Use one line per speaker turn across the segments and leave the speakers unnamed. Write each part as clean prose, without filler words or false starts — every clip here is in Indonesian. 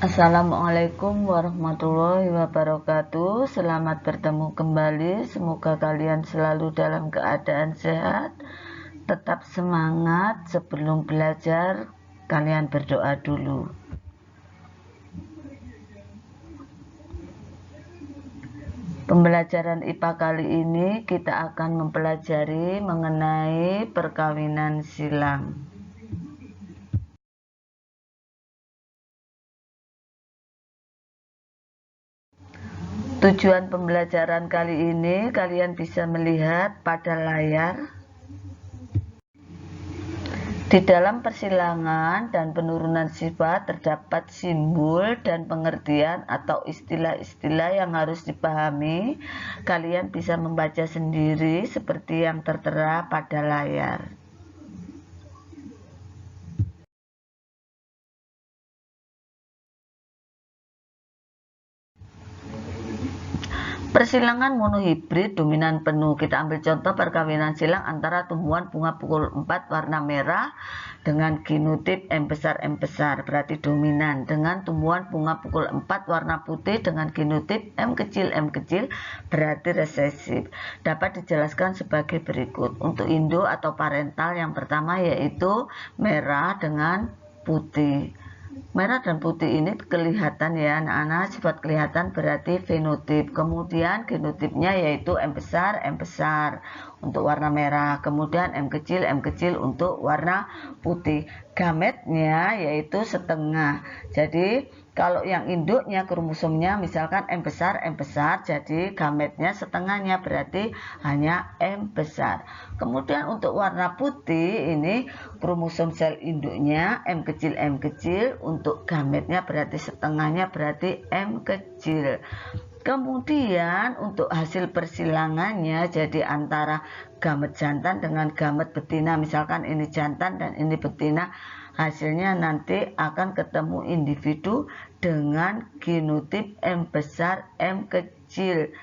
Assalamualaikum warahmatullahi wabarakatuh. Selamat bertemu kembali. Semoga kalian selalu dalam keadaan sehat. Tetap semangat. Sebelum belajar, kalian berdoa dulu. Pembelajaran IPA kali ini kita akan mempelajari mengenai perkawinan silang. Tujuan pembelajaran kali ini kalian bisa melihat pada layar. Di dalam persilangan dan penurunan sifat terdapat simbol dan pengertian atau istilah-istilah yang harus dipahami. Kalian bisa membaca sendiri seperti yang tertera pada layar. Persilangan monohibrid dominan penuh. Kita ambil contoh perkawinan silang antara tumbuhan bunga pukul 4 warna merah dengan genotip M besar berarti dominan, dengan tumbuhan bunga pukul 4 warna putih dengan genotip M kecil berarti resesif. Dapat dijelaskan sebagai berikut. Untuk induk atau parental yang pertama yaitu merah dengan putih. Merah dan putih ini kelihatan ya anak-anak, sifat kelihatan berarti fenotip. Kemudian genotipnya yaitu M besar untuk warna merah, kemudian M kecil untuk warna putih. Gametnya yaitu setengah. Jadi kalau yang induknya kromosomnya misalkan M besar, jadi gametnya setengahnya berarti hanya M besar. Kemudian untuk warna putih ini kromosom sel induknya M kecil, untuk gametnya berarti setengahnya berarti M kecil. Kemudian untuk hasil persilangannya jadi antara gamet jantan dengan gamet betina, misalkan ini jantan dan ini betina, hasilnya nanti akan ketemu individu dengan genotip M besar M kecil.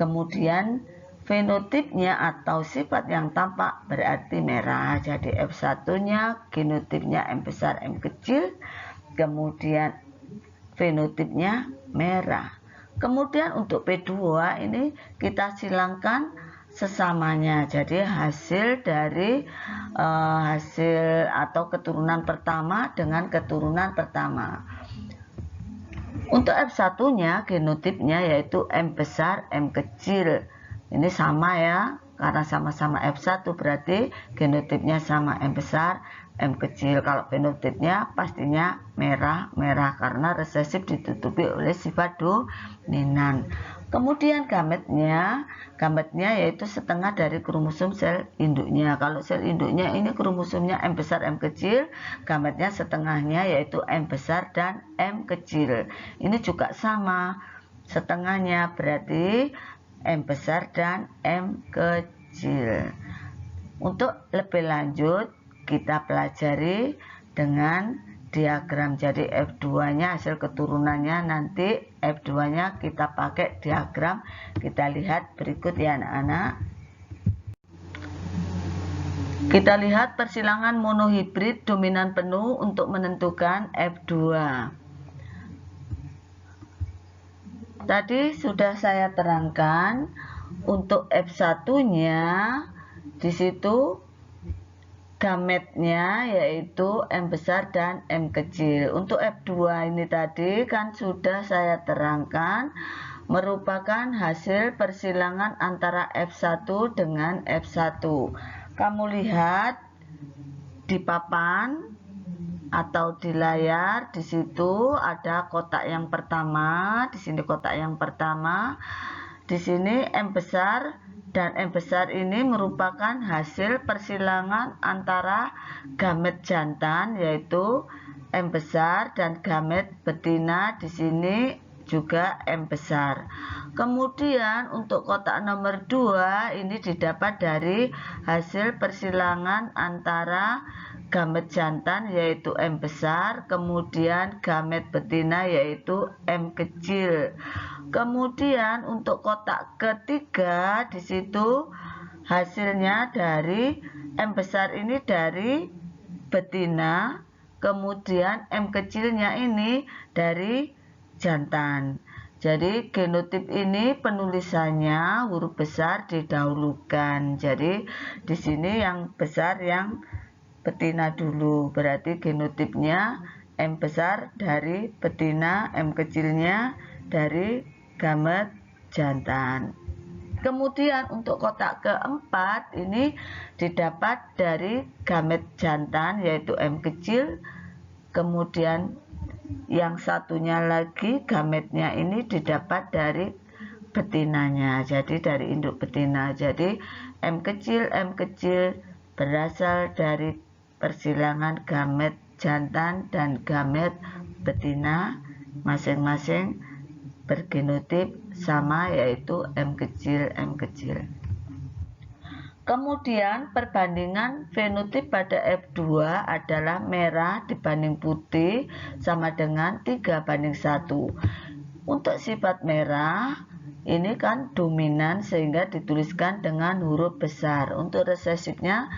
Kemudian fenotipnya atau sifat yang tampak berarti merah, jadi F1 nya genotipnya M besar M kecil, kemudian fenotipnya merah. Kemudian untuk P2 ini kita silangkan sesamanya, jadi hasil dari hasil atau keturunan pertama dengan keturunan pertama. Untuk F1 nya genotipnya yaitu M besar M kecil, ini sama ya, karena sama-sama F1 berarti genotipnya sama M besar M kecil. Kalau fenotipnya pastinya merah karena resesif ditutupi oleh sifat dominan. Kemudian gametnya yaitu setengah dari kromosom sel induknya. Kalau sel induknya ini kromosomnya M besar M kecil, gametnya setengahnya yaitu M besar dan M kecil. Ini juga sama, setengahnya berarti M besar dan M kecil. Untuk lebih lanjut kita pelajari dengan diagram. Jadi F2 nya hasil keturunannya nanti F2 nya kita pakai diagram. Kita lihat berikut ya anak-anak. Kita lihat persilangan monohibrid dominan penuh untuk menentukan F2. Tadi sudah saya terangkan untuk F1 nya di situ gametnya yaitu M besar dan M kecil. Untuk F2 ini tadi kan sudah saya terangkan merupakan hasil persilangan antara F1 dengan F1. Kamu lihat di papan atau di layar, di situ ada kotak yang pertama, di sini kotak yang pertama, di sini M besar dan M besar ini merupakan hasil persilangan antara gamet jantan yaitu M besar dan gamet betina, di sini juga M besar. Kemudian untuk kotak nomor 2 ini didapat dari hasil persilangan antara gamet jantan yaitu M besar, kemudian gamet betina yaitu M kecil. Kemudian untuk kotak ketiga di situ hasilnya dari M besar ini dari betina, kemudian M kecilnya ini dari jantan. Jadi genotip ini penulisannya huruf besar didahulukan. Jadi di sini yang besar yang betina dulu. Berarti genotipnya M besar dari betina, M kecilnya dari gamet jantan. Kemudian untuk kotak keempat ini didapat dari gamet jantan yaitu M kecil. Kemudian yang satunya lagi gametnya ini didapat dari betinanya, jadi dari induk betina. Jadi M kecil berasal dari persilangan gamet jantan dan gamet betina, masing-masing bergenotip sama yaitu M kecil. Kemudian perbandingan fenotip pada F2 adalah merah dibanding putih sama dengan 3:1. Untuk sifat merah ini kan dominan sehingga dituliskan dengan huruf besar. Untuk resesifnya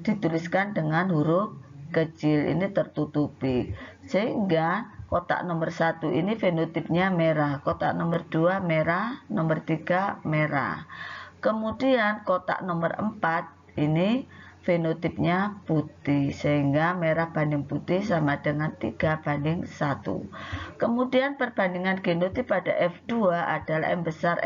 dituliskan dengan huruf kecil, ini tertutupi. Sehingga kotak nomor 1 ini fenotipnya merah, kotak nomor 2 merah, nomor 3 merah. Kemudian kotak nomor 4 ini fenotipnya putih, sehingga merah banding putih sama dengan 3:1. Kemudian perbandingan genotip pada F2 adalah M besar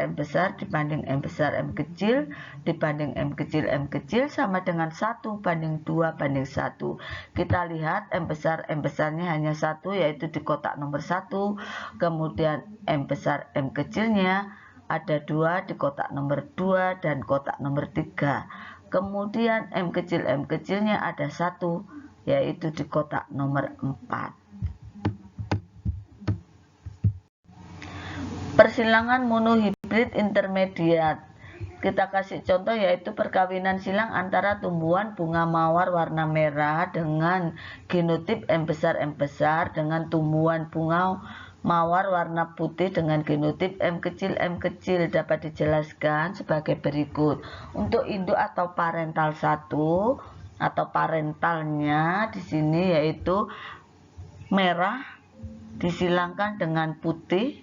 dibanding M besar M kecil dibanding M kecil sama dengan 1:2:1. Kita lihat M besarnya hanya 1 yaitu di kotak nomor 1. Kemudian M besar M kecilnya ada 2 di kotak nomor 2 dan kotak nomor 3. Kemudian M kecilnya ada 1 yaitu di kotak nomor 4. Persilangan monohibrid intermediat. Kita kasih contoh yaitu perkawinan silang antara tumbuhan bunga mawar warna merah dengan genotip M besar dengan tumbuhan bunga mawar warna putih dengan genotip M kecil dapat dijelaskan sebagai berikut. Untuk induk atau parental 1 atau parentalnya di sini yaitu merah disilangkan dengan putih.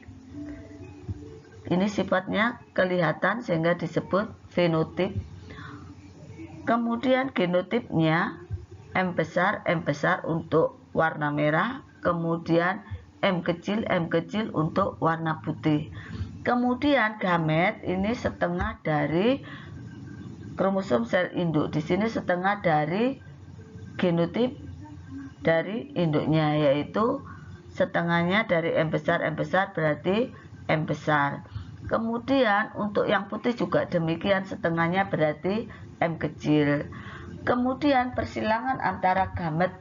Ini sifatnya kelihatan sehingga disebut fenotip. Kemudian genotipnya M besar untuk warna merah, kemudian M kecil untuk warna putih. Kemudian gamet ini setengah dari kromosom sel induk. Di sini setengah dari genotip dari induknya, yaitu setengahnya dari M besar berarti M besar. Kemudian untuk yang putih juga demikian, setengahnya berarti M kecil. Kemudian persilangan antara gamet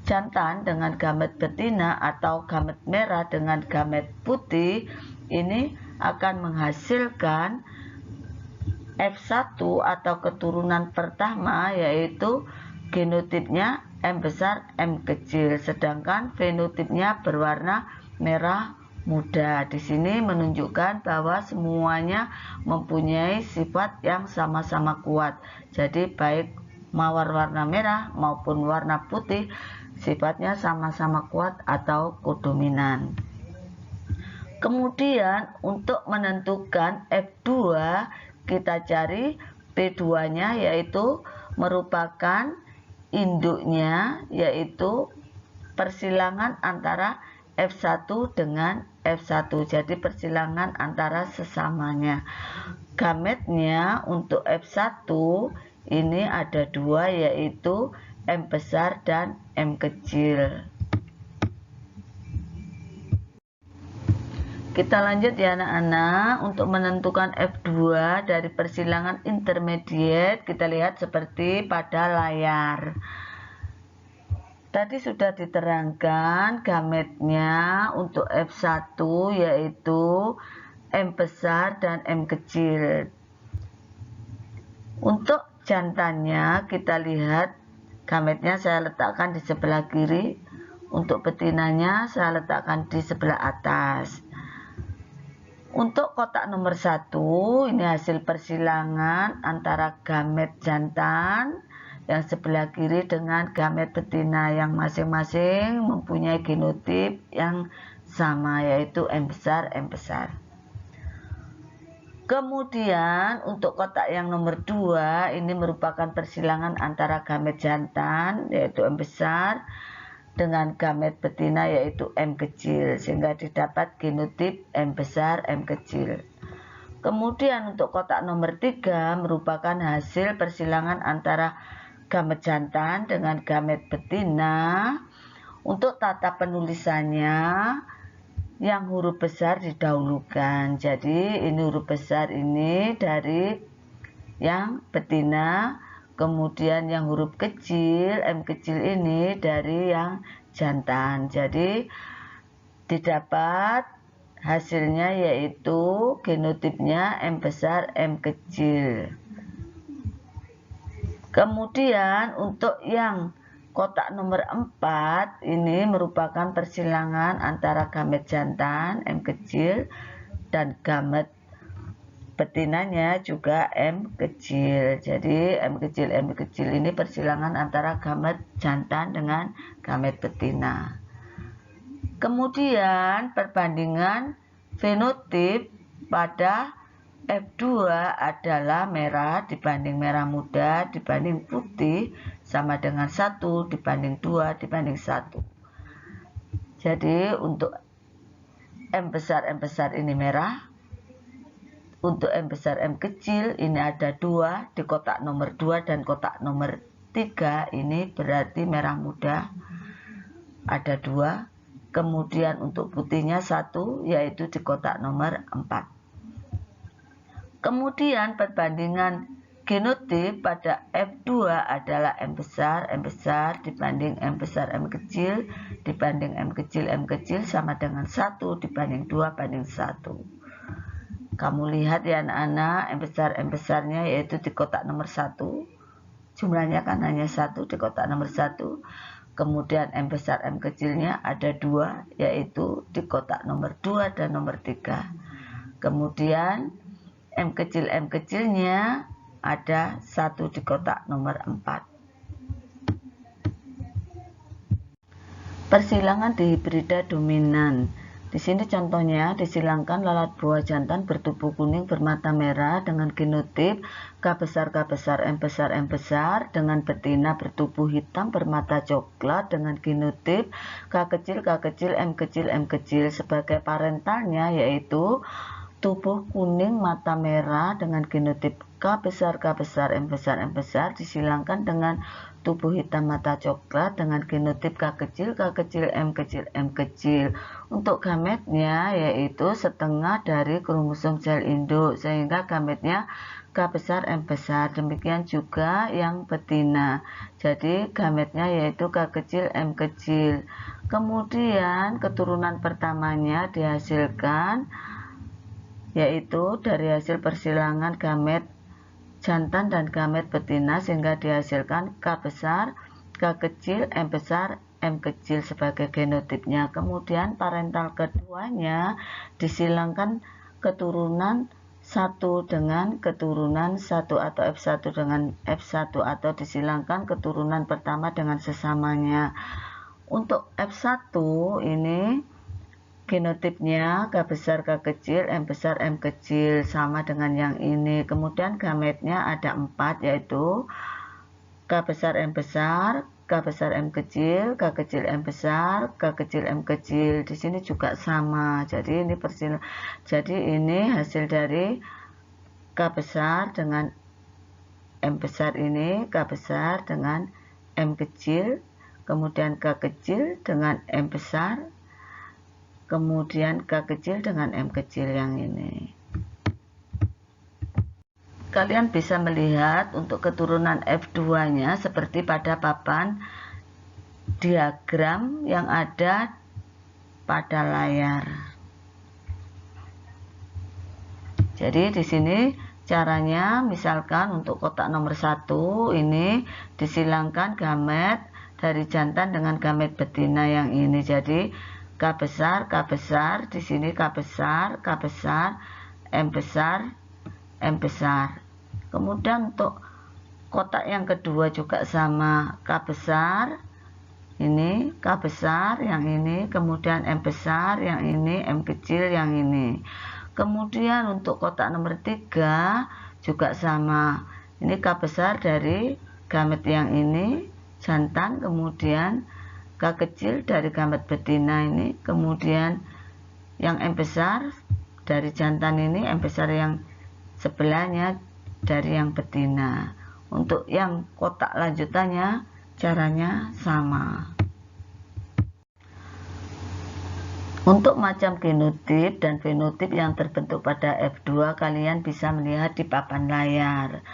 jantan dengan gamet betina atau gamet merah dengan gamet putih ini akan menghasilkan F1 atau keturunan pertama yaitu genotipnya M besar M kecil, sedangkan fenotipnya berwarna merah muda. Di sini menunjukkan bahwa semuanya mempunyai sifat yang sama-sama kuat. Jadi baik mawar warna merah maupun warna putih sifatnya sama-sama kuat atau kodominan. Kemudian untuk menentukan F2 kita cari P2-nya yaitu merupakan induknya yaitu persilangan antara F1 dengan F1, jadi persilangan antara sesamanya. Gametnya untuk F1 ini ada 2 yaitu M besar dan M kecil. Kita lanjut ya anak-anak. Untuk menentukan F2 dari persilangan intermediate kita lihat seperti pada layar. Tadi sudah diterangkan gametnya untuk F1 yaitu M besar dan M kecil. Untuk jantannya kita lihat gametnya saya letakkan di sebelah kiri, untuk betinanya saya letakkan di sebelah atas. Untuk kotak nomor 1 ini hasil persilangan antara gamet jantan yang sebelah kiri dengan gamet betina yang masing-masing mempunyai genotip yang sama, yaitu M besar, M besar. Kemudian untuk kotak yang nomor 2 ini merupakan persilangan antara gamet jantan yaitu M besar dengan gamet betina yaitu M kecil, sehingga didapat genotip M besar, M kecil. Kemudian untuk kotak nomor 3 merupakan hasil persilangan antara gamet jantan dengan gamet betina. Untuk tata penulisannya yang huruf besar didahulukan. Jadi ini huruf besar ini dari yang betina, kemudian yang huruf kecil M kecil ini dari yang jantan. Jadi didapat hasilnya yaitu genotipnya M besar, M kecil. Kemudian untuk yang kotak nomor 4 ini merupakan persilangan antara gamet jantan M kecil dan gamet betinanya juga M kecil. Jadi M kecil ini persilangan antara gamet jantan dengan gamet betina. Kemudian perbandingan fenotip pada F2 adalah merah dibanding merah muda dibanding putih sama dengan 1 dibanding 2 dibanding 1. Jadi untuk M besar ini merah. Untuk M besar M kecil ini ada 2 di kotak nomor 2 dan kotak nomor 3 ini berarti merah muda ada 2. Kemudian untuk putihnya 1 yaitu di kotak nomor 4. Kemudian perbandingan genotip pada F2 adalah M besar dibanding M besar M kecil dibanding M kecil sama dengan 1 dibanding 2 banding 1. Kamu lihat ya anak-anak, M besarnya yaitu di kotak nomor 1. Jumlahnya kan hanya 1 di kotak nomor 1. Kemudian M besar M kecilnya ada 2 yaitu di kotak nomor 2 dan nomor 3. Kemudian M kecilnya ada 1 di kotak nomor 4. Persilangan di hibrida dominan. Di sini contohnya disilangkan lalat buah jantan bertubuh kuning bermata merah dengan genotip K besar M besar dengan betina bertubuh hitam bermata coklat dengan genotip K kecil M kecil sebagai parentalnya yaitu tubuh kuning mata merah dengan genotip K besar M besar disilangkan dengan tubuh hitam mata coklat dengan genotip K kecil M kecil. Untuk gametnya yaitu setengah dari kromosom sel induk sehingga gametnya K besar M besar. Demikian juga yang betina. Jadi gametnya yaitu K kecil M kecil. Kemudian keturunan pertamanya dihasilkan yaitu dari hasil persilangan gamet jantan dan gamet betina sehingga dihasilkan K besar, K kecil, M besar, M kecil sebagai genotipnya. Kemudian parental keduanya disilangkan keturunan 1 dengan keturunan 1 atau F1 dengan F1 atau disilangkan keturunan pertama dengan sesamanya. Untuk F1 ini genotipnya K besar K kecil M besar M kecil sama dengan yang ini. Kemudian gametnya ada 4 yaitu K besar M besar, K besar M kecil, K kecil M besar, K kecil M kecil. Di sini juga sama. Jadi ini hasil dari K besar dengan M besar ini, K besar dengan M kecil, kemudian K kecil dengan M besar, kemudian K kecil dengan M kecil yang ini. Kalian bisa melihat untuk keturunan F2-nya seperti pada papan diagram yang ada pada layar. Jadi di sini caranya misalkan untuk kotak nomor 1 ini disilangkan gamet dari jantan dengan gamet betina yang ini. Jadi K besar, di sini K besar, M besar. Kemudian untuk kotak yang kedua juga sama, K besar, ini K besar yang ini, kemudian M besar yang ini, M kecil yang ini. Kemudian untuk kotak nomor 3 juga sama, ini K besar dari gamet yang ini, jantan, kemudian K kecil dari gamet betina ini, kemudian yang M besar dari jantan ini, M besar yang sebelahnya dari yang betina. Untuk yang kotak lanjutannya caranya sama. Untuk macam genotip dan fenotip yang terbentuk pada F2 kalian bisa melihat di papan layar.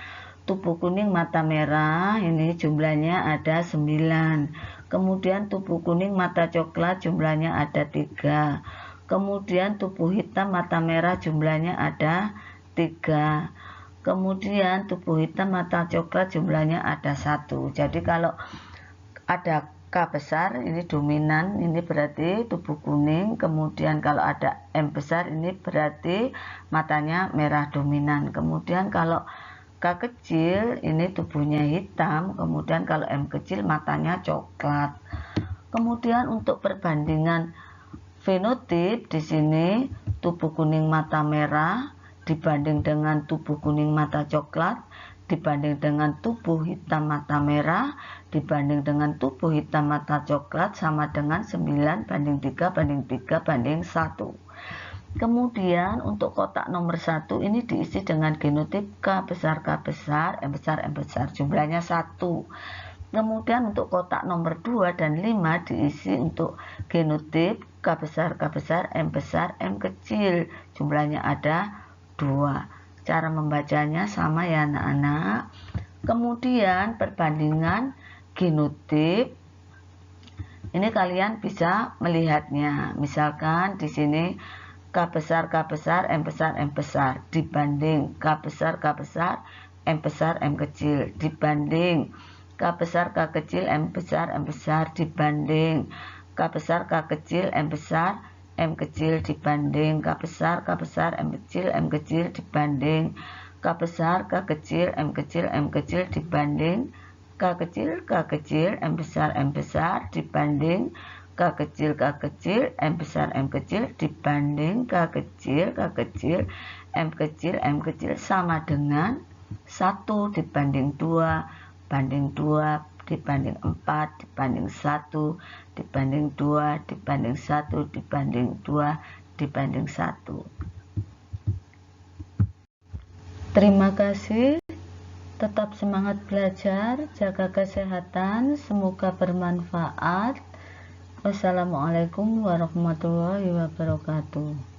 Tubuh kuning mata merah ini jumlahnya ada 9. Kemudian tubuh kuning mata coklat jumlahnya ada 3. Kemudian tubuh hitam mata merah jumlahnya ada 3. Kemudian tubuh hitam mata coklat jumlahnya ada 1. Jadi kalau ada K besar ini dominan, ini berarti tubuh kuning. Kemudian kalau ada M besar ini berarti matanya merah dominan. Kemudian kalau K kecil ini tubuhnya hitam. Kemudian kalau M kecil matanya coklat. Kemudian untuk perbandingan fenotip di sini tubuh kuning mata merah dibanding dengan tubuh kuning mata coklat, dibanding dengan tubuh hitam mata merah, dibanding dengan tubuh hitam mata coklat sama dengan 9 banding 3 banding 3 banding 1. Kemudian untuk kotak nomor 1 ini diisi dengan genotip K besar, M besar, M besar, jumlahnya 1. Kemudian untuk kotak nomor 2 dan 5 diisi untuk genotip K besar, M besar, M kecil, jumlahnya ada 2. Cara membacanya sama ya anak-anak. Kemudian perbandingan genotip ini kalian bisa melihatnya. Misalkan di sini K besar, M besar, M besar dibanding K besar, M besar, M kecil dibanding K besar, K kecil, M besar, M besar dibanding K besar, K kecil, M besar, M kecil dibanding K besar, M kecil, M kecil dibanding K besar, K kecil, M kecil, M kecil dibanding K kecil, M besar, M besar dibanding K kecil, M besar, M kecil dibanding K kecil, M kecil, M kecil sama dengan 1 dibanding 2, banding 2, dibanding 4, dibanding 1, dibanding 2, dibanding 1, dibanding 2, dibanding 1. Terima kasih. Tetap semangat belajar, jaga kesehatan, semoga bermanfaat. Wassalamualaikum warahmatullahi wabarakatuh.